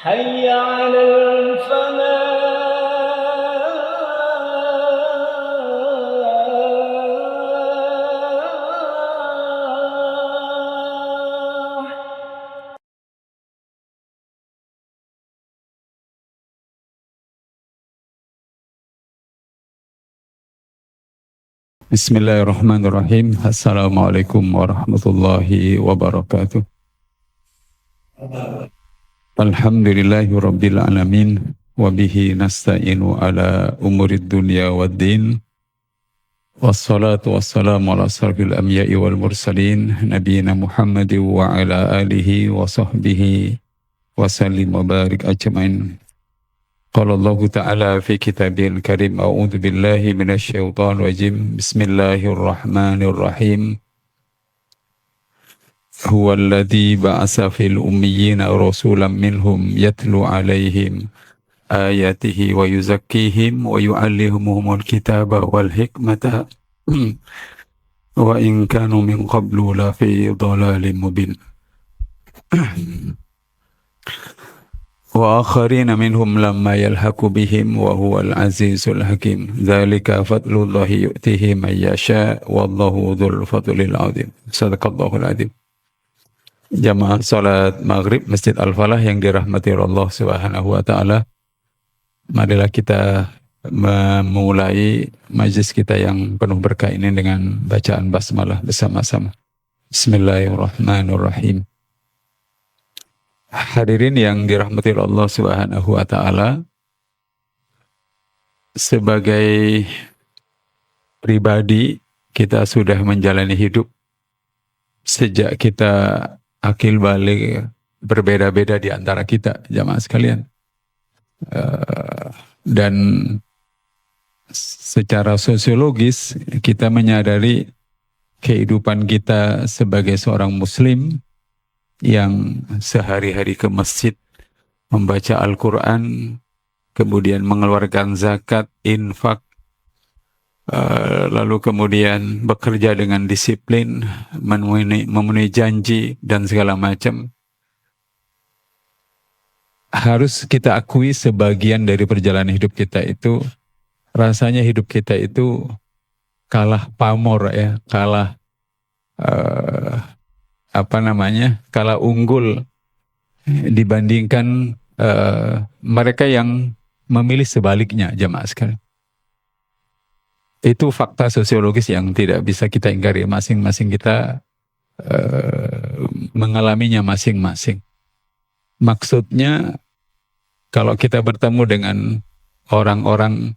حي على الفلاح. Bismillahirrahmanirrahim. Assalamualaikum warahmatullahi wabarakatuh. Alhamdulillahi rabbil alamin. Wabihi nasta'inu ala umurid dunya waddin. Wassalatu wassalamu ala asrafil anbiya'i wal mursalin. Nabiyina Muhammad wa ala alihi wa sahbihi wa sallim wa barik ajmain. Qala Allah Ta'ala fi kitabil karim. A'udhu billahi minasyaitanir rajim. Bismillahirrahmanirrahim. Huwa alladhi ba'asa fil ummiyina rasulan minhum yatlu alaihim ayatihi wa yuzakkihim wa yu'allimuhumul kitaba wal hikmata wa in kanu min qablu la fi dhalalin mubin. Wa akharina minhum lamma yalhaqu bihim wa huwal azizul hakim. Dzalika fadlullahi yu'tihi man yasha wallahu dzul fadlil adzim. Shadaqallahul adzim. Jamaah salat maghrib Masjid Al-Falah yang dirahmati Allah Subhanahu wa taala. Marilah kita memulai majlis kita yang penuh berkah ini dengan bacaan basmalah bersama-sama. Bismillahirrahmanirrahim. Hadirin yang dirahmati Allah Subhanahu wa taala, sebagai pribadi kita sudah menjalani hidup sejak kita akil balik berbeda-beda di antara kita, jamaah sekalian. Dan secara sosiologis kita menyadari kehidupan kita sebagai seorang muslim yang sehari-hari ke masjid, membaca Al-Quran, kemudian mengeluarkan zakat, infak, lalu kemudian bekerja dengan disiplin, memenuhi janji, dan segala macam. Harus kita akui sebagian dari perjalanan hidup kita itu, rasanya hidup kita itu kalah pamor ya, kalah kalah unggul dibandingkan mereka yang memilih sebaliknya, jamaah sekalian. Itu fakta sosiologis yang tidak bisa kita ingkari. Masing-masing kita mengalaminya masing-masing. Maksudnya kalau kita bertemu dengan orang-orang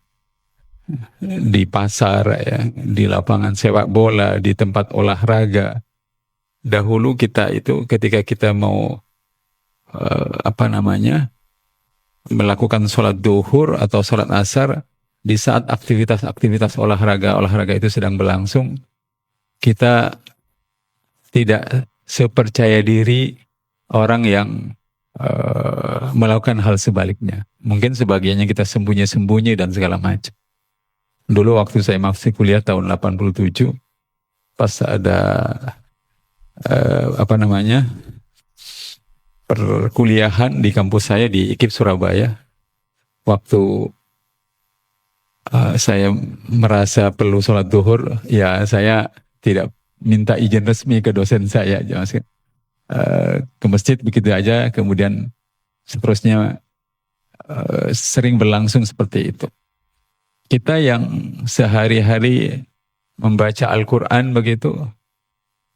di pasar ya, di lapangan sepak bola, di tempat olahraga, dahulu kita itu ketika kita mau melakukan sholat duhur atau sholat asar, di saat aktivitas olahraga itu sedang berlangsung, kita tidak sepercaya diri orang yang melakukan hal sebaliknya. Mungkin sebagiannya kita sembunyi-sembunyi dan segala macam. Dulu waktu saya masih kuliah tahun 87, pas ada perkuliahan di kampus saya di IKIP Surabaya. Waktu saya merasa perlu sholat duhur, ya saya tidak minta izin resmi ke dosen saya, ke masjid begitu aja, kemudian seterusnya sering berlangsung seperti itu. Kita yang sehari-hari membaca Al-Quran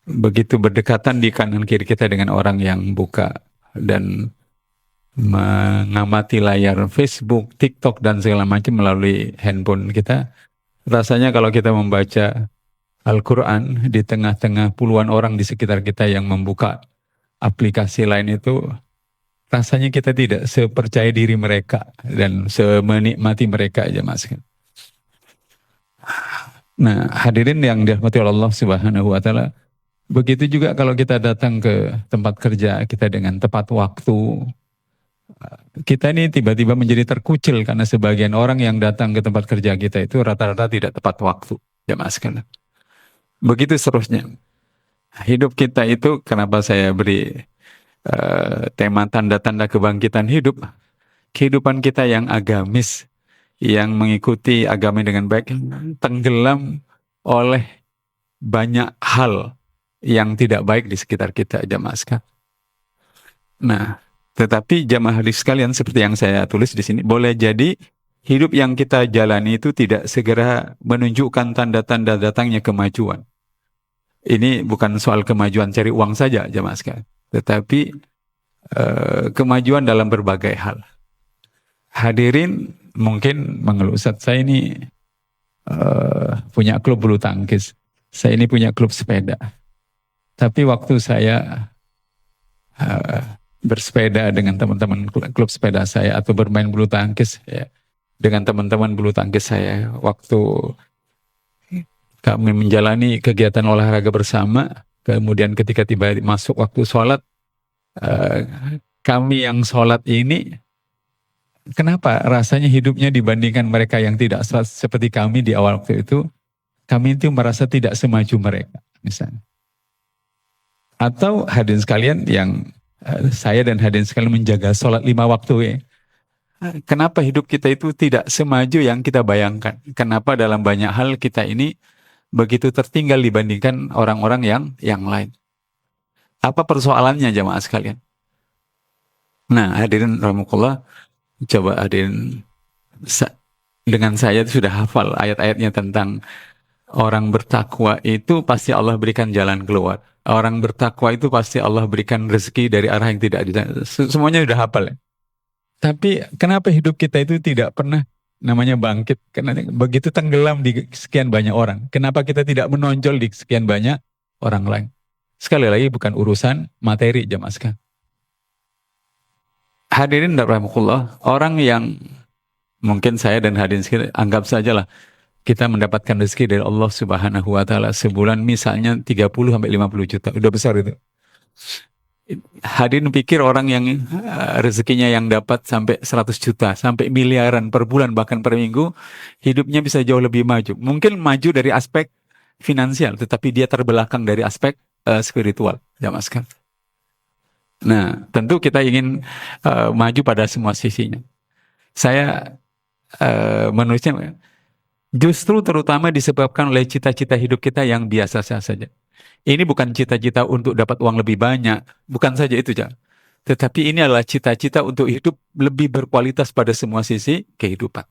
begitu berdekatan di kanan kiri kita dengan orang yang buka dan mengamati layar Facebook, TikTok, dan segala macam melalui handphone kita. Rasanya kalau kita membaca Al-Quran di tengah-tengah puluhan orang di sekitar kita yang membuka aplikasi lain itu, rasanya kita tidak sepercaya diri mereka dan semenikmati mereka aja, Mas. Nah, hadirin yang dirahmati Allah Subhanahu wa taala, begitu juga kalau kita datang ke tempat kerja kita dengan tepat waktu, kita ini tiba-tiba menjadi terkucil karena sebagian orang yang datang ke tempat kerja kita itu rata-rata tidak tepat waktu, jamaah sekalian. Begitu seterusnya. Hidup kita itu, kenapa saya beri tema tanda-tanda kebangkitan hidup, kehidupan kita yang agamis, yang mengikuti agama dengan baik, tenggelam oleh banyak hal yang tidak baik di sekitar kita, jamaah sekalian. Nah, tetapi jamaah hadis sekalian, seperti yang saya tulis di sini, boleh jadi hidup yang kita jalani itu tidak segera menunjukkan tanda-tanda datangnya kemajuan. Ini bukan soal kemajuan cari uang saja, jamaah sekalian, tetapi kemajuan dalam berbagai hal. Hadirin mungkin mengeluh, Ustaz, saya ini punya klub bulu tangkis, saya ini punya klub sepeda. Tapi waktu saya bersepeda dengan teman-teman klub sepeda saya atau bermain bulu tangkis ya, dengan teman-teman bulu tangkis saya, waktu kami menjalani kegiatan olahraga bersama, kemudian ketika tiba masuk waktu sholat, kami yang sholat ini, kenapa rasanya hidupnya dibandingkan mereka yang tidak sholat seperti kami di awal waktu itu, kami itu merasa tidak semaju mereka, misalnya. Atau hadirin sekalian yang saya dan hadirin sekalian menjaga sholat 5 waktu ya. Kenapa hidup kita itu tidak semaju yang kita bayangkan? Kenapa dalam banyak hal kita ini begitu tertinggal dibandingkan orang-orang yang lain? Apa persoalannya jamaah sekalian? Nah, hadirin rahimakumullah, coba hadirin dengan saya sudah hafal ayat-ayatnya tentang orang bertakwa itu pasti Allah berikan jalan keluar. Orang bertakwa itu pasti Allah berikan rezeki dari arah yang tidak semuanya sudah hafal ya. Tapi kenapa hidup kita itu tidak pernah namanya bangkit? Karena begitu tenggelam di sekian banyak orang. Kenapa kita tidak menonjol di sekian banyak orang lain? Sekali lagi bukan urusan materi jamaah sekalian. Hadirin rahimakumullah, orang yang mungkin saya dan hadirin sekalian anggap sajalah kita mendapatkan rezeki dari Allah Subhanahu wa taala sebulan misalnya 30 sampai 50 juta. Udah besar itu. Hadirin pikir orang yang rezekinya yang dapat sampai 100 juta, sampai miliaran per bulan bahkan per minggu, hidupnya bisa jauh lebih maju. Mungkin maju dari aspek finansial, tetapi dia terbelakang dari aspek spiritual. Jamaah sekalian. Nah, tentu kita ingin maju pada semua sisinya. Saya menulisnya justru terutama disebabkan oleh cita-cita hidup kita yang biasa saja. Ini bukan cita-cita untuk dapat uang lebih banyak, bukan saja itu, tetapi ini adalah cita-cita untuk hidup lebih berkualitas pada semua sisi kehidupan.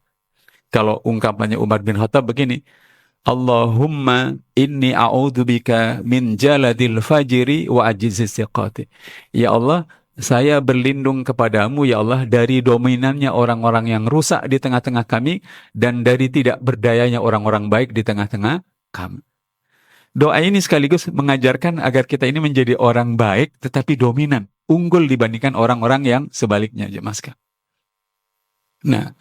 Kalau ungkapannya Umar bin Khattab begini, Allahumma inni a'udzubika min jaladil fajiri wa ajizis siqati. Ya Allah, saya berlindung kepadamu ya Allah dari dominannya orang-orang yang rusak di tengah-tengah kami dan dari tidak berdayanya orang-orang baik di tengah-tengah kami. Doa ini sekaligus mengajarkan agar kita ini menjadi orang baik tetapi dominan, unggul dibandingkan orang-orang yang sebaliknya, jemaah. Nah,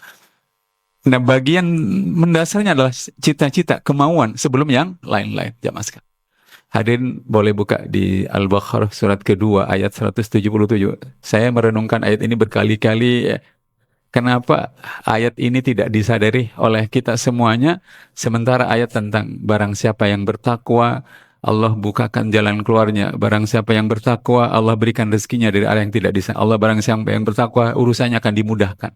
bagian mendasarnya adalah cita-cita, kemauan sebelum yang lain-lain, jemaah. Hadirin boleh buka di Al-Baqarah surat kedua ayat 177. Saya merenungkan ayat ini berkali-kali. Kenapa ayat ini tidak disadari oleh kita semuanya? Sementara ayat tentang barang siapa yang bertakwa, Allah bukakan jalan keluarnya. Barang siapa yang bertakwa, Allah berikan rezekinya dari arah yang tidak disangka. Allah barang siapa yang bertakwa, urusannya akan dimudahkan.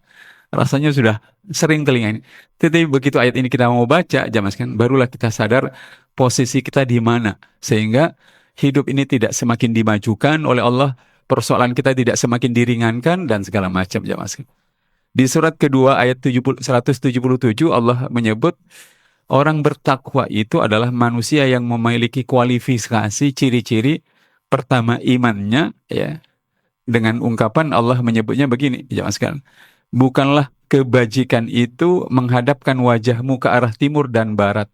Rasanya sudah sering telinga ini. Tetapi begitu ayat ini kita mau baca, jamaah sekalian, barulah kita sadar posisi kita di mana. Sehingga hidup ini tidak semakin dimajukan oleh Allah, persoalan kita tidak semakin diringankan, dan segala macam, jamaah sekalian. Di surat kedua ayat 177 Allah menyebut orang bertakwa itu adalah manusia yang memiliki kualifikasi ciri-ciri pertama imannya ya. Dengan ungkapan Allah menyebutnya begini, jemaah sekalian. Bukanlah kebajikan itu menghadapkan wajahmu ke arah timur dan barat.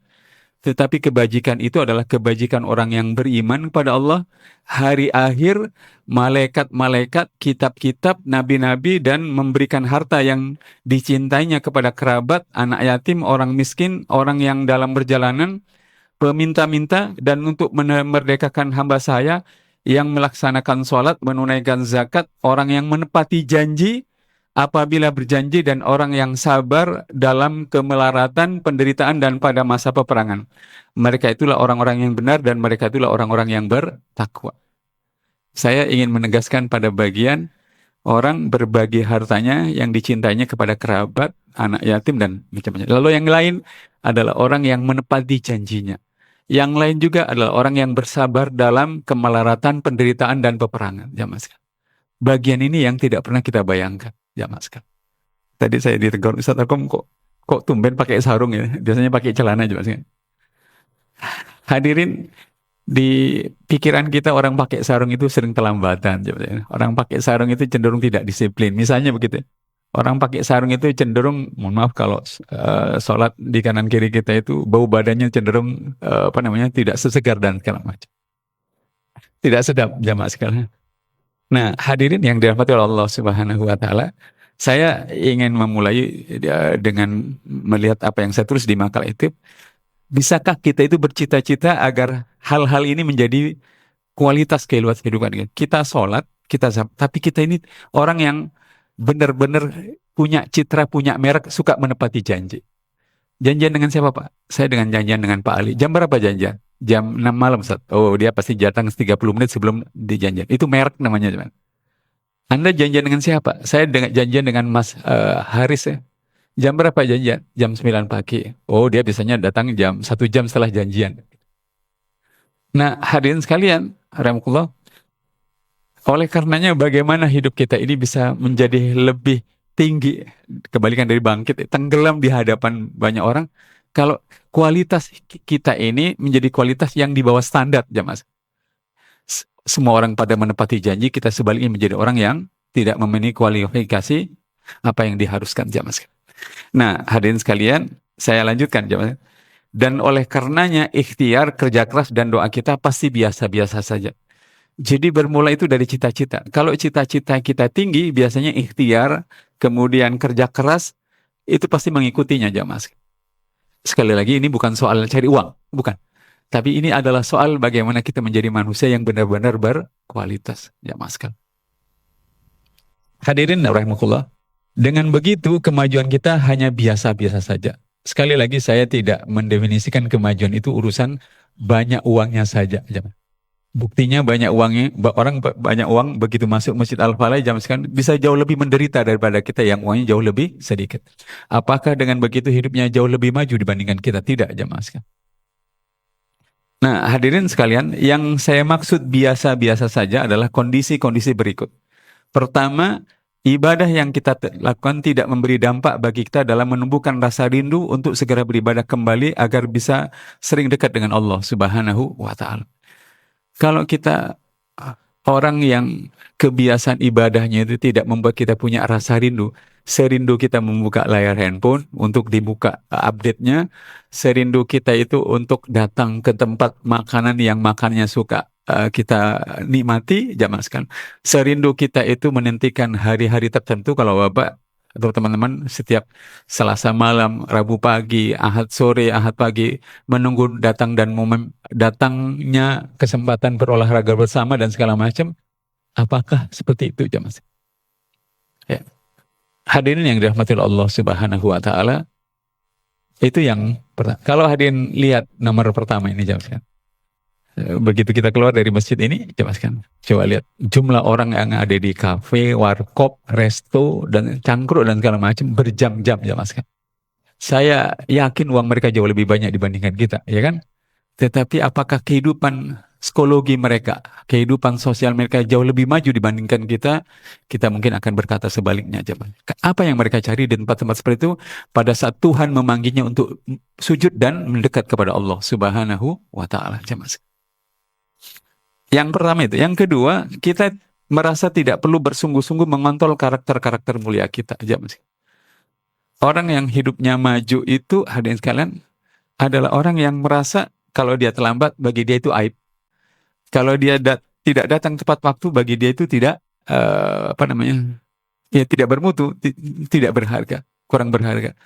Tetapi kebajikan itu adalah kebajikan orang yang beriman kepada Allah, hari akhir, malaikat-malaikat, kitab-kitab, nabi-nabi, dan memberikan harta yang dicintainya kepada kerabat, anak yatim, orang miskin, orang yang dalam perjalanan, peminta-minta, dan untuk memerdekakan hamba saya yang melaksanakan sholat, menunaikan zakat, orang yang menepati janji apabila berjanji, dan orang yang sabar dalam kemelaratan, penderitaan, dan pada masa peperangan. Mereka itulah orang-orang yang benar dan mereka itulah orang-orang yang bertakwa. Saya ingin menegaskan pada bagian orang berbagi hartanya yang dicintainya kepada kerabat, anak yatim, dan macam-macam. Lalu yang lain adalah orang yang menepati janjinya. Yang lain juga adalah orang yang bersabar dalam kemelaratan, penderitaan, dan peperangan. Jamaah sekalian. Bagian ini yang tidak pernah kita bayangkan. Jamaah sekalian. Tadi saya ditegur, Ustaz Akom kok tumben pakai sarung ya? Biasanya pakai celana juga sih. Hadirin, di pikiran kita orang pakai sarung itu sering terlambatan. Orang pakai sarung itu cenderung tidak disiplin. Misalnya begitu. Orang pakai sarung itu cenderung, mohon maaf kalau sholat di kanan kiri kita itu bau badannya cenderung tidak sesegar dan segala macam. Tidak sedap jamaah sekalian. Nah, hadirin yang dirahmati oleh Allah Subhanahu wa taala, saya ingin memulai dengan melihat apa yang saya tulis di makalah itu. Bisakah kita itu bercita-cita agar hal-hal ini menjadi kualitas kehidupan kita? Kita sholat, tapi kita ini orang yang benar-benar punya citra, punya merek, suka menepati janji. Janjian dengan siapa, Pak? Saya dengan janjian dengan Pak Ali. Jam berapa janjian? Jam 6 malam, Ustaz. Oh, dia pasti datang 30 menit sebelum dijanjian. Itu merek namanya, teman. Anda janjian dengan siapa? Saya dengan janjian dengan Mas Haris ya. Jam berapa janjian? Jam 9 pagi. Oh, dia biasanya datang 1 jam setelah janjian. Nah, hadirin sekalian, rahmatullah. Oleh karenanya bagaimana hidup kita ini bisa menjadi lebih tinggi, kebalikan dari bangkit, tenggelam di hadapan banyak orang, kalau kualitas kita ini menjadi kualitas yang di bawah standar, jamaah. Semua orang pada menepati janji, kita sebaliknya menjadi orang yang tidak memenuhi kualifikasi apa yang diharuskan, jamaah. Nah, hadirin sekalian, saya lanjutkan, jamaah. Dan oleh karenanya ikhtiar, kerja keras, dan doa kita pasti biasa-biasa saja. Jadi bermula itu dari cita-cita. Kalau cita-cita kita tinggi, biasanya ikhtiar, kemudian kerja keras, itu pasti mengikutinya, jamaah. Sekali lagi, ini bukan soal cari uang, bukan. Tapi ini adalah soal bagaimana kita menjadi manusia yang benar-benar berkualitas, jamaah sekalian. Hadirin rahimakumullah. Dengan begitu, kemajuan kita hanya biasa-biasa saja. Sekali lagi, saya tidak mendefinisikan kemajuan itu urusan banyak uangnya saja. Buktinya banyak uangnya, orang banyak uang begitu masuk Masjid Al-Falah jam sekarang bisa jauh lebih menderita daripada kita yang uangnya jauh lebih sedikit. Apakah dengan begitu hidupnya jauh lebih maju dibandingkan kita? Tidak, jamaah sekalian. Nah, hadirin sekalian, yang saya maksud biasa-biasa saja adalah kondisi-kondisi berikut. Pertama, ibadah yang kita lakukan tidak memberi dampak bagi kita dalam menumbuhkan rasa rindu untuk segera beribadah kembali agar bisa sering dekat dengan Allah Subhanahu wa ta'ala. Kalau kita orang yang kebiasaan ibadahnya itu tidak membuat kita punya rasa rindu, serindu kita membuka layar handphone untuk dibuka update-nya, serindu kita itu untuk datang ke tempat makanan yang makannya suka kita nikmati, jamaah sekalian. Serindu kita itu menantikan hari-hari tertentu, kalau Bapak atau teman-teman setiap Selasa malam, Rabu pagi, Ahad sore, Ahad pagi menunggu datang dan momen datangnya kesempatan berolahraga bersama dan segala macam. Apakah seperti itu, jamaah? Ya. Hadirin yang dirahmati Allah Subhanahu wa taala, itu yang pertama. Kalau hadirin lihat nomor pertama ini, jamaah. Begitu kita keluar dari masjid ini, coba lihat jumlah orang yang ada di kafe, warkop, resto, dan cangkruk dan segala macam berjam-jam, jamaah. Saya yakin uang mereka jauh lebih banyak dibandingkan kita, ya kan? Tetapi apakah kehidupan psikologi mereka, kehidupan sosial mereka jauh lebih maju dibandingkan kita? Kita mungkin akan berkata sebaliknya, jamaah. Apa yang mereka cari di tempat-tempat seperti itu pada saat Tuhan memanggilnya untuk sujud dan mendekat kepada Allah Subhanahu wa ta'ala, jamaah. Yang pertama itu. Yang kedua, kita merasa tidak perlu bersungguh-sungguh mengontrol karakter-karakter mulia kita. Orang yang hidupnya maju itu, hadirin sekalian, adalah orang yang merasa kalau dia terlambat, bagi dia itu aib. Kalau dia tidak datang tepat waktu, bagi dia itu tidak, tidak bermutu, tidak berharga, kurang berharga.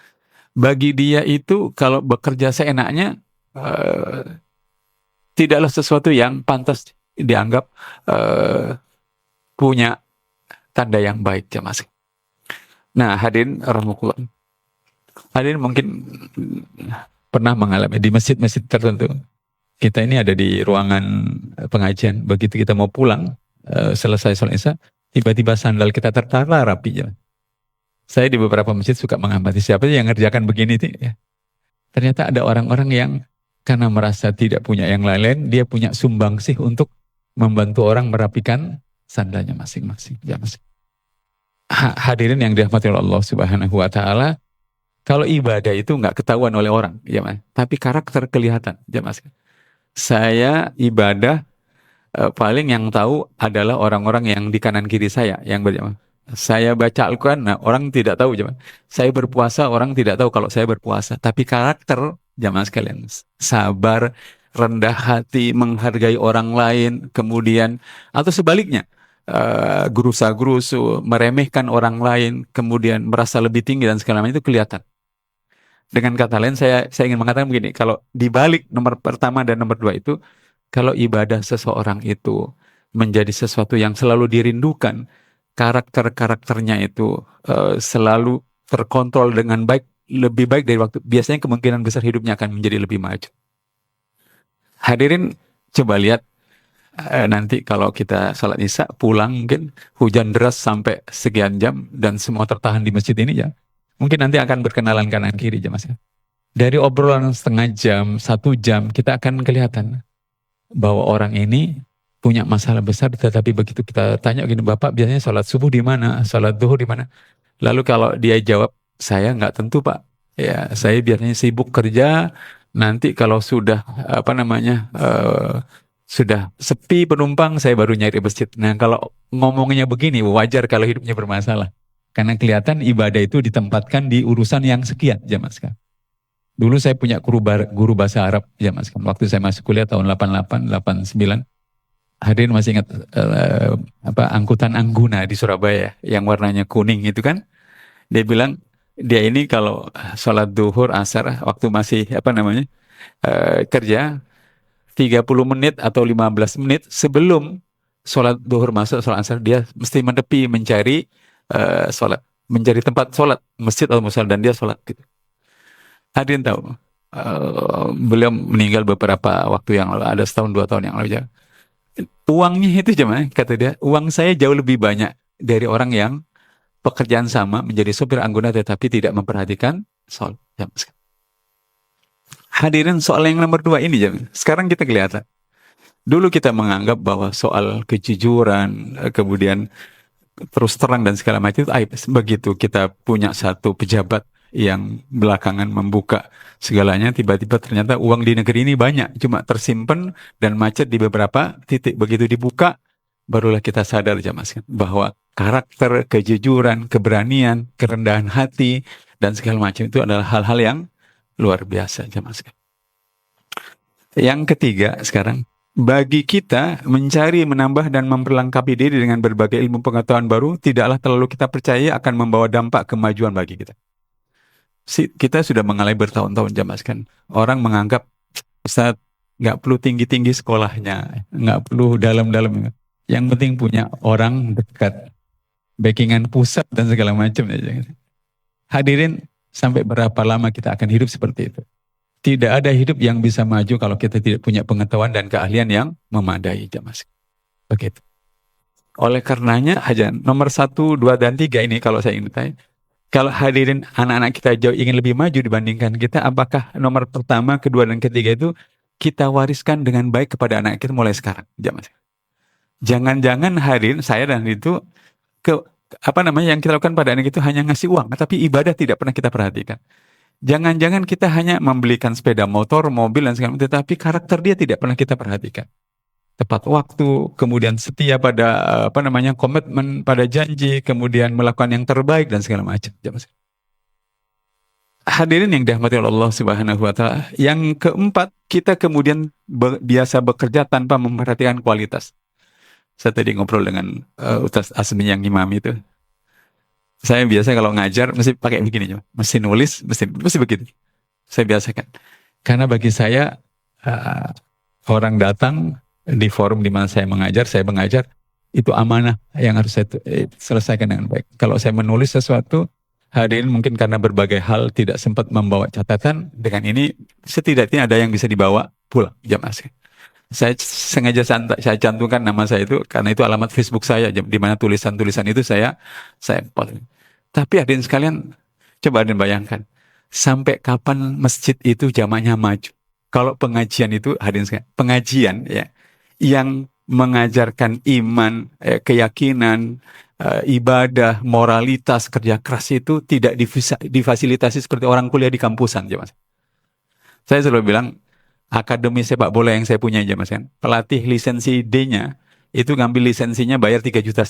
Bagi dia itu, kalau bekerja seenaknya, tidaklah sesuatu yang pantas dianggap punya tanda yang baik, jamaah. Nah, hadirin rahmatullah. Hadirin mungkin pernah mengalami di masjid-masjid tertentu. Kita ini ada di ruangan pengajian. Begitu kita mau pulang, selesai sholat isya, tiba-tiba sandal kita tertata rapi. Saya di beberapa masjid suka mengamati siapa sih yang ngerjakan begini sih. Ya. Ternyata ada orang-orang yang karena merasa tidak punya yang lain, dia punya sumbangsih untuk membantu orang merapikan sandalnya masing-masing. Ya, Mas. Hadirin yang dirahmati oleh Allah Subhanahu wa taala, kalau ibadah itu nggak ketahuan oleh orang, ya Mas. Tapi karakter kelihatan, ya Mas. Saya ibadah paling yang tahu adalah orang-orang yang di kanan kiri saya yang berjamaah. Saya baca Al-Quran, nah orang tidak tahu jemaah. Saya berpuasa, orang tidak tahu kalau saya berpuasa. Tapi karakter jemaah sekalian, sabar, rendah hati, menghargai orang lain, kemudian atau sebaliknya, gerusa-gerusu, meremehkan orang lain, kemudian merasa lebih tinggi dan segala macam itu kelihatan. Dengan kata lain, saya ingin mengatakan begini, kalau dibalik nomor pertama dan nomor dua itu, kalau ibadah seseorang itu menjadi sesuatu yang selalu dirindukan, karakternya itu selalu terkontrol dengan baik, lebih baik dari waktu. Biasanya kemungkinan besar hidupnya akan menjadi lebih maju. Hadirin coba lihat nanti kalau kita salat isya pulang mungkin hujan deras sampai sekian jam dan semua tertahan di masjid ini ya. Mungkin nanti akan berkenalan kanan kiri ya Mas. Dari obrolan setengah jam, 1 jam kita akan kelihatan bahwa orang ini punya masalah besar, tetapi begitu kita tanya gini, Bapak biasanya sholat subuh di mana, sholat duhur di mana? Lalu kalau dia jawab, saya nggak tentu Pak. Ya, saya biasanya sibuk kerja. Nanti kalau sudah sudah sepi penumpang, saya baru nyari masjid. Nah, kalau ngomongnya begini, wajar kalau hidupnya bermasalah. Karena kelihatan ibadah itu ditempatkan di urusan yang sekian, jamaah sekalian. Dulu saya punya guru bahasa Arab, jamaah sekalian. Waktu saya masuk kuliah tahun 88, 89. Hadirin masih ingat angkutan Angguna di Surabaya yang warnanya kuning itu kan? Dia bilang dia ini kalau sholat duhur asar waktu masih kerja 30 menit atau 15 menit sebelum sholat duhur masuk sholat asar dia mesti menepi mencari sholat, mencari tempat sholat masjid atau musala dan dia sholat gitu. Hadirin tahu beliau meninggal beberapa waktu yang lalu, ada setahun 2 tahun yang lalu ya. Uangnya itu jemaah, kata dia, uang saya jauh lebih banyak dari orang yang pekerjaan sama menjadi sopir Angguna tetapi tidak memperhatikan soal. Hadirin, soal yang nomor 2 ini jemaah. Sekarang kita kelihatan. Dulu kita menganggap bahwa soal kejujuran, kemudian terus terang dan segala macam itu aib. Begitu kita punya satu pejabat yang belakangan membuka segalanya, tiba-tiba ternyata uang di negeri ini banyak, cuma tersimpan dan macet di beberapa titik. Begitu dibuka, barulah kita sadar jamaah bahwa karakter, kejujuran, keberanian, kerendahan hati, dan segala macam itu adalah hal-hal yang luar biasa jamaah. Yang ketiga sekarang, bagi kita mencari, menambah, dan memperlengkapi diri dengan berbagai ilmu pengetahuan baru, tidaklah terlalu kita percaya akan membawa dampak kemajuan bagi kita. Kita sudah mengalami bertahun-tahun jamaah kan. Orang menganggap Ustaz nggak perlu tinggi-tinggi sekolahnya, nggak perlu dalam-dalam. Yang penting punya orang dekat, backingan pusat dan segala macam. Hadirin, sampai berapa lama kita akan hidup seperti itu? Tidak ada hidup yang bisa maju kalau kita tidak punya pengetahuan dan keahlian yang memadai jamaah. Begitu. Oleh karenanya aja nomor 1, 2, dan 3 ini kalau saya ingin tanya. Kalau hadirin anak-anak kita jauh ingin lebih maju dibandingkan kita, apakah nomor pertama, kedua, dan ketiga itu kita wariskan dengan baik kepada anak kita mulai sekarang? Jangan-jangan hadirin saya dan itu yang kita lakukan pada anak itu hanya ngasih uang, tapi ibadah tidak pernah kita perhatikan. Jangan-jangan kita hanya membelikan sepeda motor, mobil, dan segala macam, tetapi karakter dia tidak pernah kita perhatikan. Tepat waktu, kemudian setia pada komitmen pada janji, kemudian melakukan yang terbaik dan segala macam. Hadirin yang dirahmati oleh Allah Subhanahu wa taala, yang keempat, kita kemudian biasa bekerja tanpa memperhatikan kualitas. Saya tadi ngobrol dengan Ustaz Asmi yang imam itu. Saya biasa kalau ngajar mesti pakai begini, mesti nulis, mesti begitu. Saya biasakan. Karena bagi saya orang datang di forum di mana saya mengajar, itu amanah yang harus saya selesaikan dengan baik. Kalau saya menulis sesuatu, hadirin mungkin karena berbagai hal tidak sempat membawa catatan, dengan ini setidaknya ada yang bisa dibawa pulang jamaah. Saya sengaja saya cantumkan nama saya itu karena itu alamat Facebook saya, di mana tulisan-tulisan itu saya post. Tapi hadirin sekalian, coba hadirin bayangkan, sampai kapan masjid itu jamaknya maju? Kalau pengajian itu hadirin sekalian, pengajian ya yang mengajarkan iman, keyakinan, ibadah, moralitas, kerja keras itu tidak difasilitasi seperti orang kuliah di kampusan, jemaah. Saya selalu bilang, akademi sepak bola yang saya punya aja mas kan, pelatih lisensi D-nya itu ngambil lisensinya bayar 3,5 juta.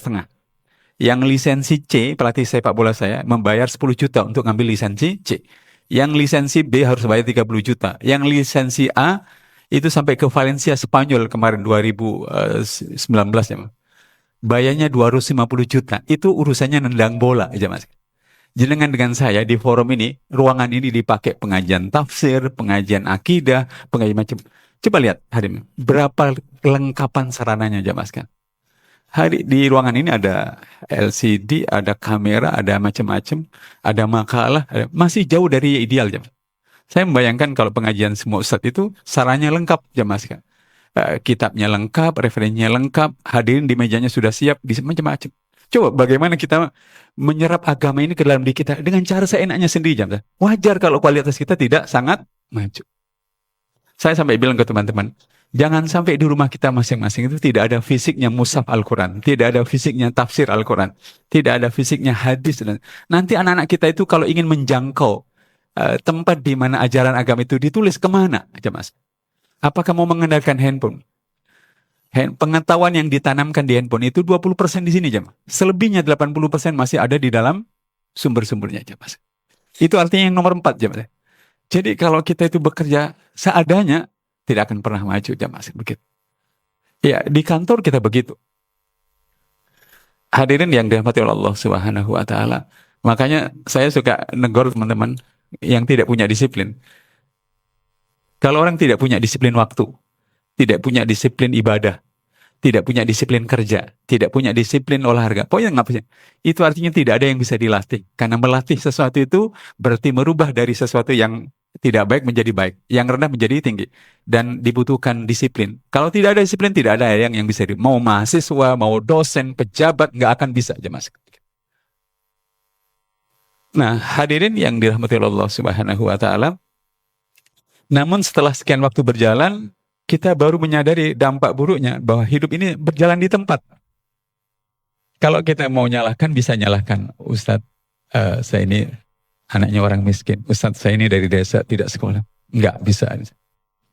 Yang lisensi C, pelatih sepak bola saya membayar 10 juta untuk ngambil lisensi C. Yang lisensi B harus bayar 30 juta. Yang lisensi A itu sampai ke Valencia Spanyol kemarin 2019 ya mas. Bayarnya 250 juta. Itu urusannya nendang bola aja mas. Jenengan dengan saya di forum ini, ruangan ini dipakai pengajian tafsir, pengajian akidah, pengajian macam. Coba lihat hari ini, berapa kelengkapan sarananya jamaah sekalian. Hari di ruangan ini ada LCD, ada kamera, ada macam-macam, ada makalah, masih jauh dari ideal jamaah. Saya membayangkan kalau pengajian semua ustadz itu sarannya lengkap jamaah sekalian. Kitabnya lengkap, referensinya lengkap, hadirin di mejanya sudah siap, bisa macam-macam. Coba bagaimana kita menyerap agama ini ke dalam diri kita dengan cara seenaknya sendiri. Wajar kalau kualitas kita tidak sangat maju. Saya sampai bilang ke teman-teman, jangan sampai di rumah kita masing-masing itu tidak ada fisiknya mushaf Al-Quran, tidak ada fisiknya tafsir Al-Quran, tidak ada fisiknya hadis. Nanti anak-anak kita itu kalau ingin menjangkau tempat di mana ajaran agama itu ditulis, kemana aja mas? Apakah mau mengandalkan handphone? Pengetahuan yang ditanamkan di handphone itu 20% di sini jemaah. Selebihnya 80% masih ada di dalam sumber-sumbernya jemaah. Itu artinya yang nomor 4 jemaah. Jadi kalau kita itu bekerja seadanya, tidak akan pernah maju jemaah. Begitu. Ya, di kantor kita begitu. Hadirin yang dirahmati oleh Allah Subhanahu wa taala. Makanya saya suka negor teman-teman yang tidak punya disiplin. Kalau orang tidak punya disiplin waktu, tidak punya disiplin ibadah, tidak punya disiplin kerja, tidak punya disiplin olahraga, pokoknya nggak punya. Itu artinya tidak ada yang bisa dilatih. Karena melatih sesuatu itu berarti merubah dari sesuatu yang tidak baik menjadi baik, yang rendah menjadi tinggi, dan dibutuhkan disiplin. Kalau tidak ada disiplin, tidak ada yang bisa mau mahasiswa, mau dosen, pejabat, nggak akan bisa aja mas. Nah, hadirin yang dirahmati Allah Subhanahu wa taala. Namun setelah sekian waktu berjalan, kita baru menyadari dampak buruknya bahwa hidup ini berjalan di tempat. Kalau kita mau nyalahkan, bisa nyalahkan. Ustadz, saya ini anaknya orang miskin. Ustadz, saya ini dari desa, tidak sekolah. Enggak bisa.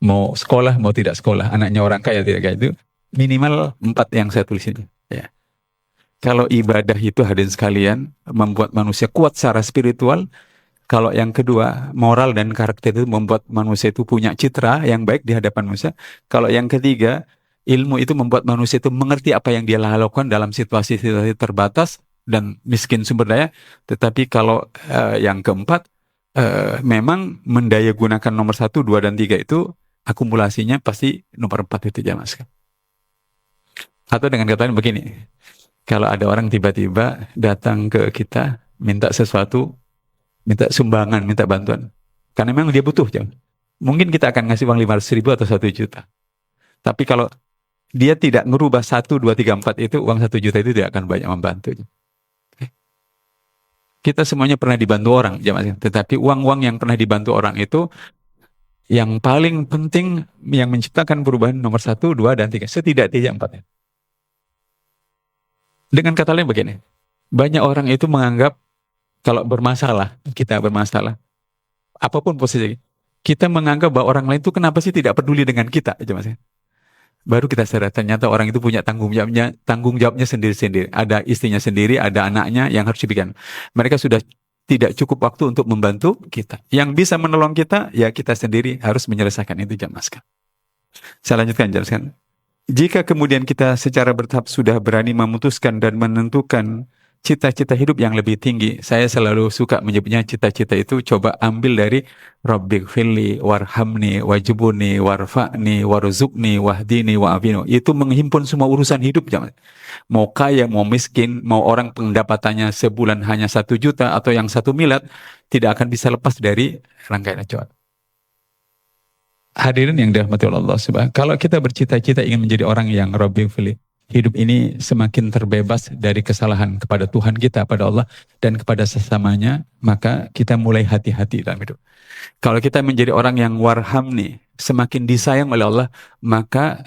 Mau sekolah, mau tidak sekolah. Anaknya orang kaya, tidak kaya. Itu minimal 4 yang saya tulis ini. Ya. Kalau ibadah itu hadirin sekalian, membuat manusia kuat secara spiritual. Kalau yang kedua, moral dan karakter itu membuat manusia itu punya citra yang baik di hadapan manusia. Kalau yang ketiga, ilmu itu membuat manusia itu mengerti apa yang dia lakukan dalam situasi-situasi terbatas dan miskin sumber daya. Tetapi kalau yang keempat, memang mendaya gunakan nomor 1, 2, dan 3 itu akumulasinya pasti nomor 4 itu jamaah sekalian. Atau dengan kata lain begini, kalau ada orang tiba-tiba datang ke kita, minta sesuatu, minta sumbangan, minta bantuan. Karena memang dia butuh. Mungkin kita akan ngasih uang 500.000 atau 1 juta. Tapi kalau dia tidak ngerubah 1, 2, 3, 4 itu, uang 1 juta itu tidak akan banyak membantu. Kita semuanya pernah dibantu orang. Tetapi uang-uang yang pernah dibantu orang itu, yang paling penting yang menciptakan perubahan nomor 1, 2, dan 3. Setidak-tidaknya 4. Dengan kata lain begini, banyak orang itu menganggap kalau bermasalah, kita bermasalah, apapun posisi, kita menganggap bahwa orang lain itu kenapa sih tidak peduli dengan kita, aja mas. Baru kita sadar ternyata orang itu punya tanggung jawabnya sendiri-sendiri. Ada istrinya sendiri, ada anaknya yang harus dipikirkan. Mereka sudah tidak cukup waktu untuk membantu kita. Yang bisa menolong kita, ya kita sendiri harus menyelesaikan itu, jamaah. Saya lanjutkan, jamaah. Jika kemudian kita secara bertahap sudah berani memutuskan dan menentukan cita-cita hidup yang lebih tinggi, saya selalu suka menyebutnya cita-cita itu coba ambil dari Rabbighfirli warhamni wajibuni warfa'ni warzuqni wahdini wa'afini. Itu menghimpun semua urusan hidup. Mau kaya, mau miskin, mau orang pendapatannya sebulan hanya 1 juta atau yang 1 miliar, tidak akan bisa lepas dari rangkaian acuan. Hadirin yang dirahmati Allah Subhanahu. Kalau kita bercita-cita ingin menjadi orang yang Rabbi Fili, hidup ini semakin terbebas dari kesalahan kepada Tuhan kita, pada Allah, dan kepada sesamanya, maka kita mulai hati-hati dalam hidup. Kalau kita menjadi orang yang warham nih, semakin disayang oleh Allah, maka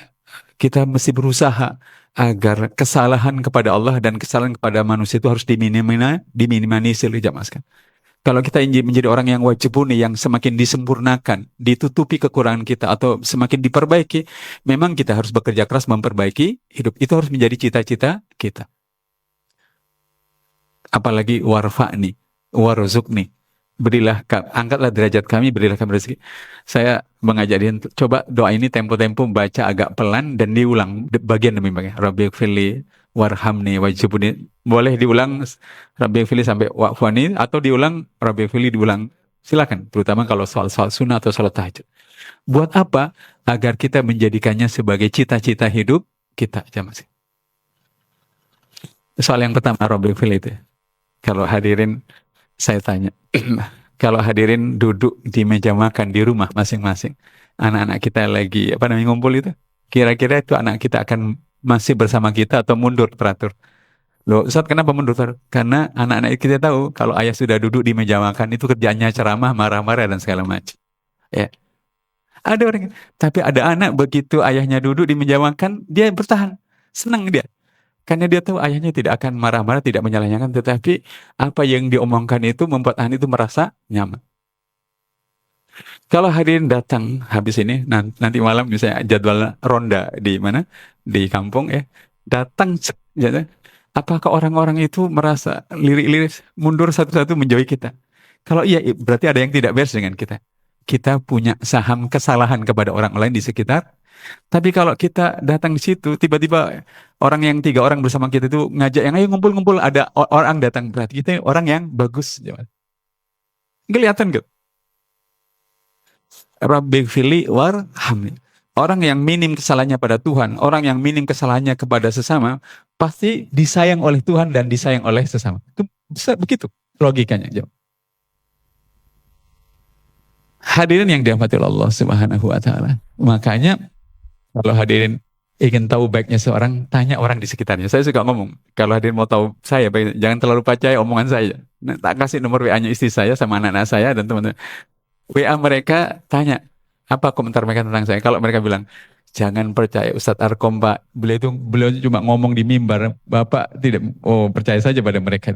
kita mesti berusaha agar kesalahan kepada Allah dan kesalahan kepada manusia itu harus diminimalisir, jamaah. Kalau kita ingin menjadi orang yang wajibuni, yang semakin disempurnakan, ditutupi kekurangan kita, atau semakin diperbaiki, memang kita harus bekerja keras memperbaiki hidup. Itu harus menjadi cita-cita kita. Apalagi warfa'ni, warzuqni. Berilah, angkatlah derajat kami, berilah kami rezeki. Saya mengajarin, coba doa ini tempo-tempo baca agak pelan dan diulang bagian demi bagian. Rabbighfirli warhamni wajibuni. Boleh diulang Rabbighfirli sampai wa'fani, atau diulang Rabbighfirli diulang. Silakan, terutama kalau soal-soal sunnah atau salat tahajud. Buat apa? Agar kita menjadikannya sebagai cita-cita hidup kita. Soal yang pertama Rabbighfirli itu. Kalau hadirin, saya tanya, kalau hadirin duduk di meja makan di rumah masing-masing, anak-anak kita lagi ngumpul itu, kira-kira itu anak kita akan masih bersama kita atau mundur teratur? Loh, Ustaz, kenapa mundur teratur? Karena anak-anak kita tahu kalau ayah sudah duduk di meja makan itu kerjanya ceramah, marah-marah dan segala macam. Ya, ada orang, tapi ada anak begitu ayahnya duduk di meja makan, dia bertahan, senang dia. Karena dia tahu ayahnya tidak akan marah-marah, tidak menyalahkan, tetapi apa yang diomongkan itu membuat anak itu merasa nyaman. Kalau hadirin datang habis ini, nanti malam misalnya jadwal ronda di mana? Di kampung ya. Datang, apakah orang-orang itu merasa lirik-lirik mundur satu-satu menjauhi kita? Kalau iya, berarti ada yang tidak beres dengan kita. Kita punya saham kesalahan kepada orang lain di sekitar. Tapi kalau kita datang di situ, tiba-tiba orang yang 3 orang bersama kita itu ngajak yang ayo ngumpul-ngumpul, ada orang datang, berarti kita orang yang bagus. Kelihatan gak? Rabbighfirli warhamni. Orang yang minim kesalahannya pada Tuhan, orang yang minim kesalahannya kepada sesama, pasti disayang oleh Tuhan dan disayang oleh sesama. Itu bisa begitu logikanya. Hadirin yang dirahmati Allah Subhanahu wa taala. Makanya kalau hadirin ingin tahu baiknya seorang, tanya orang di sekitarnya. Saya suka ngomong, kalau hadirin mau tahu saya, jangan terlalu percaya omongan saya. Tak kasih nomor WA-nya istri saya sama anak-anak saya dan teman-teman. WA mereka, tanya, apa komentar mereka tentang saya. Kalau mereka bilang, jangan percaya Ustadz Arkom, Pak. Beliau cuma ngomong di mimbar. Bapak tidak, percaya saja pada mereka.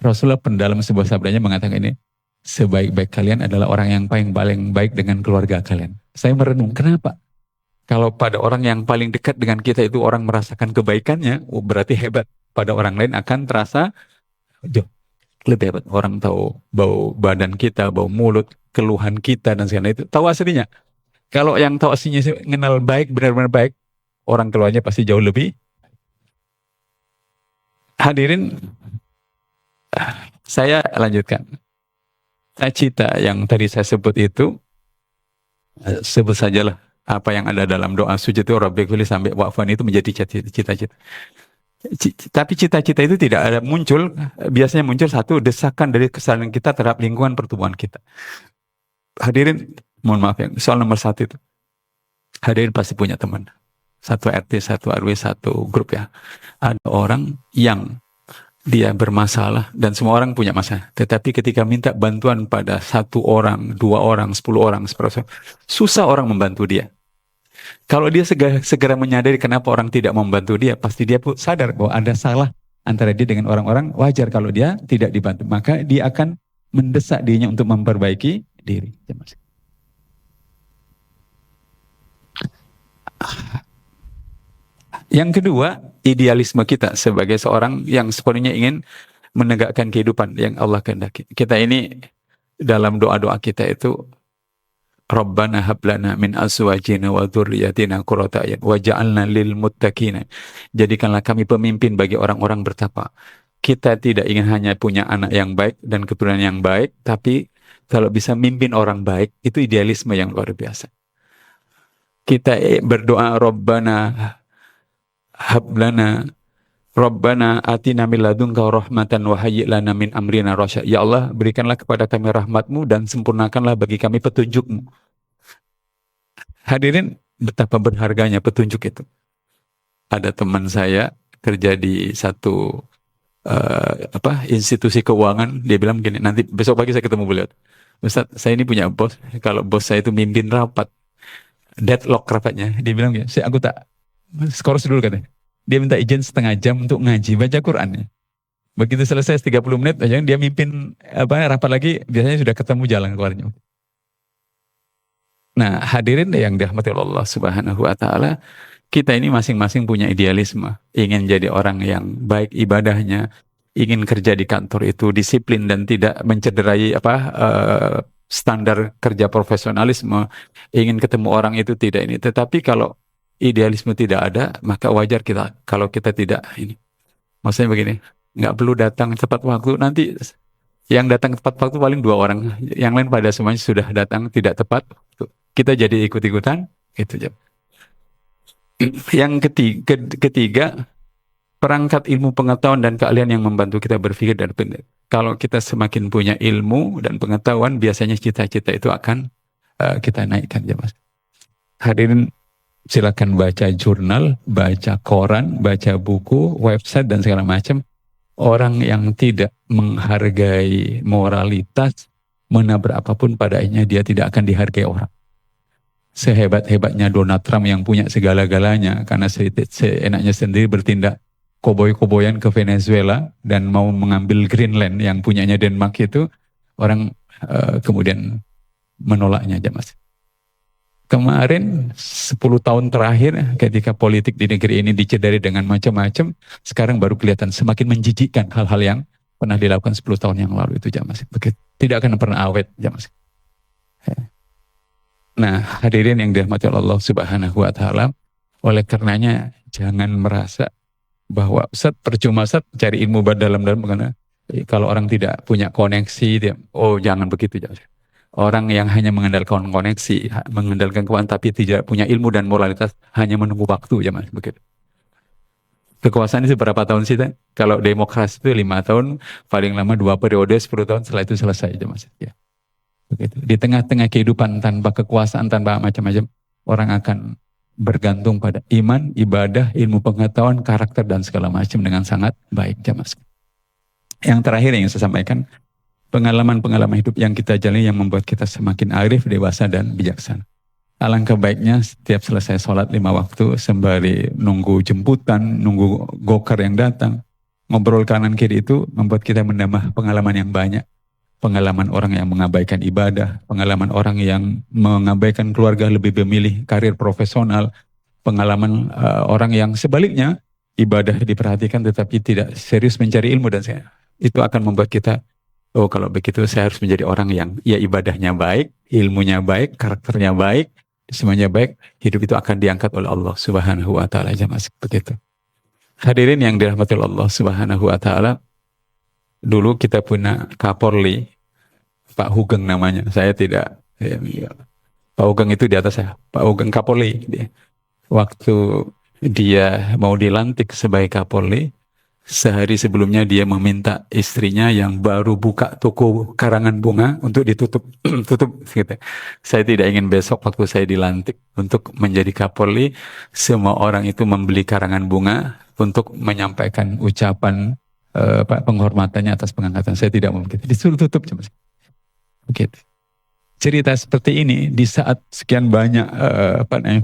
Rasulullah pendalam sebuah sabdanya mengatakan ini, sebaik-baik kalian adalah orang yang paling baik dengan keluarga kalian. Saya merenung, kenapa? Kalau pada orang yang paling dekat dengan kita itu orang merasakan kebaikannya, berarti hebat. Pada orang lain akan terasa jauh lebih hebat. Orang tahu bau badan kita, bau mulut, keluhan kita dan segala itu. Tahu aslinya. Kalau yang tahu aslinya mengenal baik, benar-benar baik, orang keluarnya pasti jauh lebih. Hadirin, saya lanjutkan. Cita yang tadi saya sebut itu, sebut sajalah apa yang ada dalam doa sujud itu Rabbighfirli sampai wa'fani itu menjadi cita-cita. Tapi cita-cita itu tidak ada muncul, biasanya muncul satu desakan dari kesalahan kita terhadap lingkungan pertumbuhan kita. Hadirin, mohon maaf ya, soal nomor 1 itu. Hadirin pasti punya teman. 1 RT, 1 RW, 1 grup ya. Ada orang yang dia bermasalah dan semua orang punya masalah. Tetapi ketika minta bantuan pada 1 orang, 2 orang, 10 orang, 10 orang, susah orang membantu dia. Kalau dia segera menyadari kenapa orang tidak membantu dia, pasti dia pun sadar bahwa ada salah antara dia dengan orang-orang, wajar kalau dia tidak dibantu. Maka dia akan mendesak dirinya untuk memperbaiki diri. Yang kedua, idealisme kita sebagai seorang yang sepenuhnya ingin menegakkan kehidupan yang Allah kehendaki. Kita ini dalam doa-doa kita itu Rabbana hablana min azwajina wa dzurriyyatina qurrata a'yun waj'alna lil muttaqina. Jadikanlah kami pemimpin bagi orang-orang bertakwa. Kita tidak ingin hanya punya anak yang baik dan keturunan yang baik, tapi kalau bisa mimpin orang baik, itu idealisme yang luar biasa. Kita berdoa Rabbana hablana Rabbana atina min ladunka rahmatan wa hayyi' lana min amrina rasyad. Ya Allah, berikanlah kepada kami rahmat-Mu dan sempurnakanlah bagi kami petunjuk-Mu. Hadirin, betapa berharganya petunjuk itu. Ada teman saya kerja di satu institusi keuangan, dia bilang begini, nanti besok pagi saya ketemu beliau. Ustaz, saya ini punya bos, kalau bos saya itu mimpin rapat, deadlock rapatnya, dia bilang gini, aku tak skors dulu katanya. Dia minta izin setengah jam untuk ngaji, baca Quran ya. Begitu selesai 30 menit aja dia mimpin rapat lagi, biasanya sudah ketemu jalan keluarnya. Nah, hadirin yang dirahmati Allah Subhanahu wa taala, kita ini masing-masing punya idealisme, ingin jadi orang yang baik ibadahnya, ingin kerja di kantor itu disiplin dan tidak mencederai standar kerja profesionalisme, ingin ketemu orang itu tidak ini. Tetapi kalau idealisme tidak ada, maka wajar kita kalau kita tidak ini. Maksudnya begini, nggak perlu datang tepat waktu, nanti yang datang tepat waktu paling 2 orang, yang lain pada semuanya sudah datang tidak tepat, kita jadi ikut-ikutan, gitu aja. Yang ketiga, perangkat ilmu pengetahuan dan keahlian yang membantu kita berpikir dan kalau kita semakin punya ilmu dan pengetahuan, biasanya cita-cita itu akan kita naikkan, ya Mas. Hadirin, silakan baca jurnal, baca koran, baca buku, website dan segala macam. Orang yang tidak menghargai moralitas, menabrak apapun padanya, dia tidak akan dihargai orang. Sehebat-hebatnya Donald Trump yang punya segala-galanya, karena seenaknya sendiri bertindak koboi-koboyan ke Venezuela dan mau mengambil Greenland yang punyanya Denmark itu, orang kemudian menolaknya aja Mas. Kemarin 10 tahun terakhir ketika politik di negeri ini dicedari dengan macam-macam, sekarang baru kelihatan semakin menjijikkan hal-hal yang pernah dilakukan 10 tahun yang lalu itu Mas. Begitu. Tidak akan pernah awet Mas. Nah, hadirin yang dirahmati Allah Subhanahu wa taala, oleh karenanya jangan merasa bahwa Ustaz percuma Ustaz cari ilmu dalam-dalam, karena kalau orang tidak punya koneksi, jangan begitu. Orang yang hanya mengandalkan koneksi, mengandalkan keuangan tapi tidak punya ilmu dan moralitas, hanya menunggu waktu Mas, begitu. Kekuasaan itu berapa tahun sih? Kalau demokrasi itu 5 tahun, paling lama 2 periode, 10 tahun, setelah itu selesai Mas. Ya. Begitu. Di tengah-tengah kehidupan tanpa kekuasaan, tanpa macam-macam, orang akan bergantung pada iman, ibadah, ilmu pengetahuan, karakter dan segala macam dengan sangat baik Mas. Yang terakhir yang saya sampaikan, pengalaman-pengalaman hidup yang kita jalani yang membuat kita semakin arif, dewasa dan bijaksana. Alangkah baiknya setiap selesai sholat 5 waktu, sembari nunggu jemputan, nunggu gokar yang datang, ngobrol kanan kiri, itu membuat kita menambah pengalaman yang banyak. Pengalaman orang yang mengabaikan ibadah, pengalaman orang yang mengabaikan keluarga, lebih memilih karir profesional, pengalaman orang yang sebaliknya ibadah diperhatikan tetapi tidak serius mencari ilmu, dan itu akan membuat kita, oh kalau begitu saya harus menjadi orang yang ya ibadahnya baik, ilmunya baik, karakternya baik, semuanya baik, hidup itu akan diangkat oleh Allah Subhanahu wa taala Mas, begitu. Hadirin yang dirahmati Allah Subhanahu wa taala, dulu kita punya Kapolri, Pak Hugeng namanya. Saya tidak, Pak Hugeng itu di atas saya, Pak Hugeng Kapolri. Waktu dia mau dilantik sebagai Kapolri, sehari sebelumnya dia meminta istrinya yang baru buka toko karangan bunga untuk ditutup, gitu. Saya tidak ingin besok waktu saya dilantik untuk menjadi Kapolri, semua orang itu membeli karangan bunga untuk menyampaikan ucapan penghormatannya atas pengangkatan. Saya tidak mau begitu, disuruh tutup Mas. Begitu. Cerita seperti ini di saat sekian banyak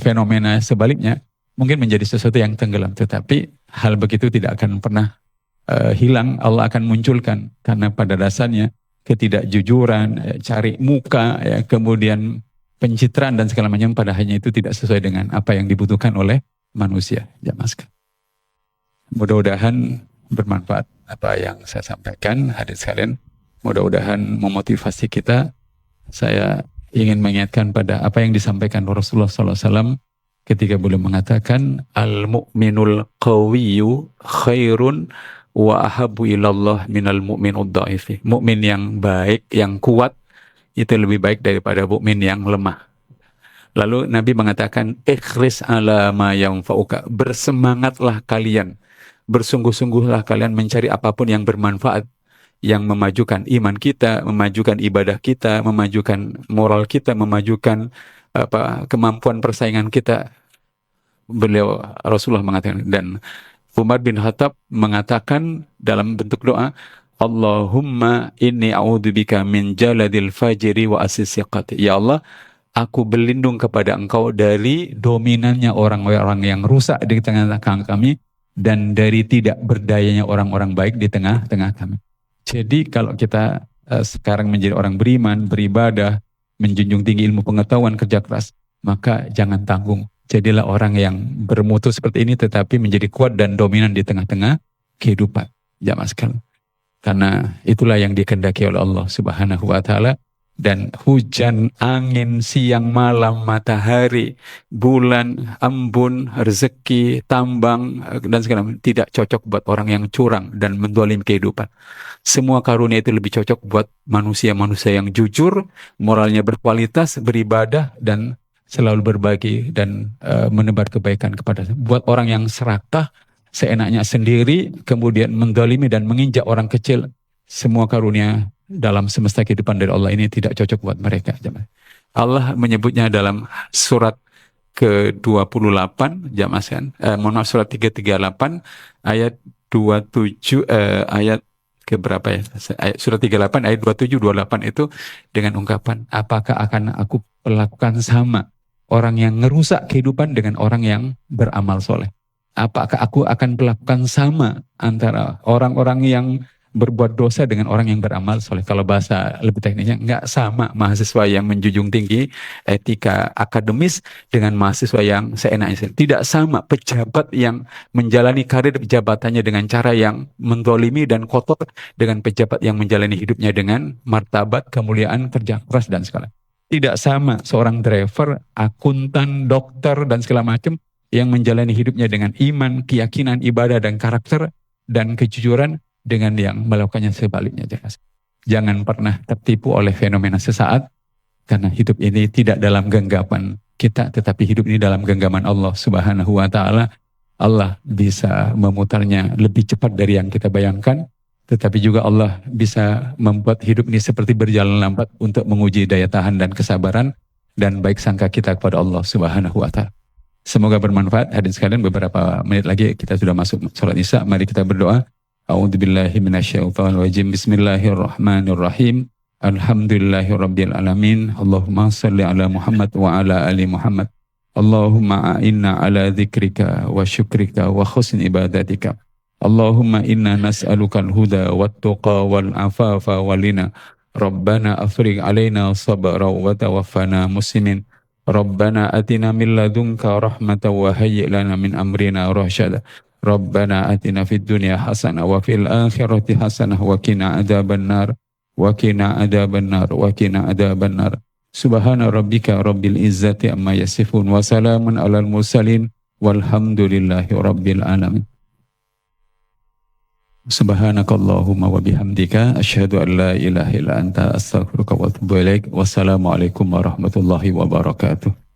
fenomena sebaliknya mungkin menjadi sesuatu yang tenggelam, tetapi hal begitu tidak akan pernah hilang. Allah akan munculkan, karena pada dasarnya ketidakjujuran, cari muka, kemudian pencitraan dan segala macam, pada hanya itu tidak sesuai dengan apa yang dibutuhkan oleh manusia. Mas, mudah-mudahan bermanfaat apa yang saya sampaikan, hadirin sekalian. Mudah-mudahan memotivasi kita. Saya ingin mengingatkan pada apa yang disampaikan Rasulullah SAW ketika beliau mengatakan, al-mu'minul qawiyyu khairun wa ahabu ilallah minal mu'minud dha'ifi. Mukmin yang baik, yang kuat, itu lebih baik daripada mukmin yang lemah. Lalu Nabi mengatakan, ikhris ala ma yanfa'uka. Bersemangatlah kalian, bersungguh-sungguhlah kalian mencari apapun yang bermanfaat, yang memajukan iman kita, memajukan ibadah kita, memajukan moral kita, memajukan kemampuan persaingan kita. Beliau Rasulullah mengatakan, dan Umar bin Khattab mengatakan dalam bentuk doa, Allahumma inni a'udzubika min jaladil fajri wa asisiqati. Ya Allah, aku berlindung kepada Engkau dari dominannya orang-orang yang rusak di tengah-tengah kami dan dari tidak berdayanya orang-orang baik di tengah-tengah kami. Jadi kalau kita sekarang menjadi orang beriman, beribadah, menjunjung tinggi ilmu pengetahuan, kerja keras, maka jangan tanggung. Jadilah orang yang bermutu seperti ini tetapi menjadi kuat dan dominan di tengah-tengah kehidupan. Jamaah sekalian. Karena itulah yang dikehendaki oleh Allah Subhanahu wa taala. Dan hujan, angin, siang, malam, matahari, bulan, embun, rezeki, tambang, dan segala macam tidak cocok buat orang yang curang dan mendolim kehidupan. Semua karunia itu lebih cocok buat manusia-manusia yang jujur, moralnya berkualitas, beribadah, dan selalu berbagi dan menebar kebaikan kepada. Buat orang yang serakah, seenaknya sendiri, kemudian mendolimi dan menginjak orang kecil, semua karunia dalam semesta kehidupan dari Allah ini tidak cocok buat mereka. Allah menyebutnya dalam surat ke-28, surat 338 ayat 27 ayat ke berapa ya? Surat 38 ayat 27 28 itu dengan ungkapan, apakah akan aku perlakukan sama orang yang ngerusak kehidupan dengan orang yang beramal soleh? Apakah aku akan perlakukan sama antara orang-orang yang berbuat dosa dengan orang yang beramal soleh? Kalau bahasa lebih teknisnya, nggak sama mahasiswa yang menjunjung tinggi etika akademis dengan mahasiswa yang seenaknya. Tidak sama pejabat yang menjalani karir jabatannya dengan cara yang mendolimi dan kotor dengan pejabat yang menjalani hidupnya dengan martabat, kemuliaan, kerja keras dan segala. Tidak sama seorang driver, akuntan, dokter dan segala macam yang menjalani hidupnya dengan iman, keyakinan, ibadah dan karakter dan kejujuran dengan yang melakukannya sebaliknya. Jangan pernah tertipu oleh fenomena sesaat, karena hidup ini tidak dalam genggaman kita, tetapi hidup ini dalam genggaman Allah Subhanahu wa taala. Allah bisa memutarnya lebih cepat dari yang kita bayangkan, tetapi juga Allah bisa membuat hidup ini seperti berjalan lambat untuk menguji daya tahan dan kesabaran dan baik sangka kita kepada Allah Subhanahu wa taala. Semoga bermanfaat. Hadirin sekalian, beberapa menit lagi kita sudah masuk sholat Isya. Mari kita berdoa. A'udzubillahi minasyaitonirrajim. Bismillahirrahmanirrahim. Alhamdulillahirabbil alamin. Allahumma shalli ala Muhammad wa ala ali Muhammad. Allahumma a'inna ala dzikrika wa syukrika wa husni ibadatika. Allahumma inna nas'alukal huda wat tuqa wal afafa wal ghina. Rabbana afrigh alaina sabra wa tawaffana muslimin. Rabbana atina min ladunka rahmatan wa hayyi' lana min amrina rasyada. Rabbana atina fid dunya hasanah wa fil akhirati hasanah wa qina adzabannar wa qina adzabannar wa qina adzabannar. Subhana rabbika rabbil izzati amma yasifun wa salamun alal mursalin walhamdulillahi rabbil alamin. Subhanakallahumma wa bihamdika asyhadu an la ilaha illa anta astaghfiruka wa atubu ilaik. Wassalamualaikum warahmatullahi wabarakatuh.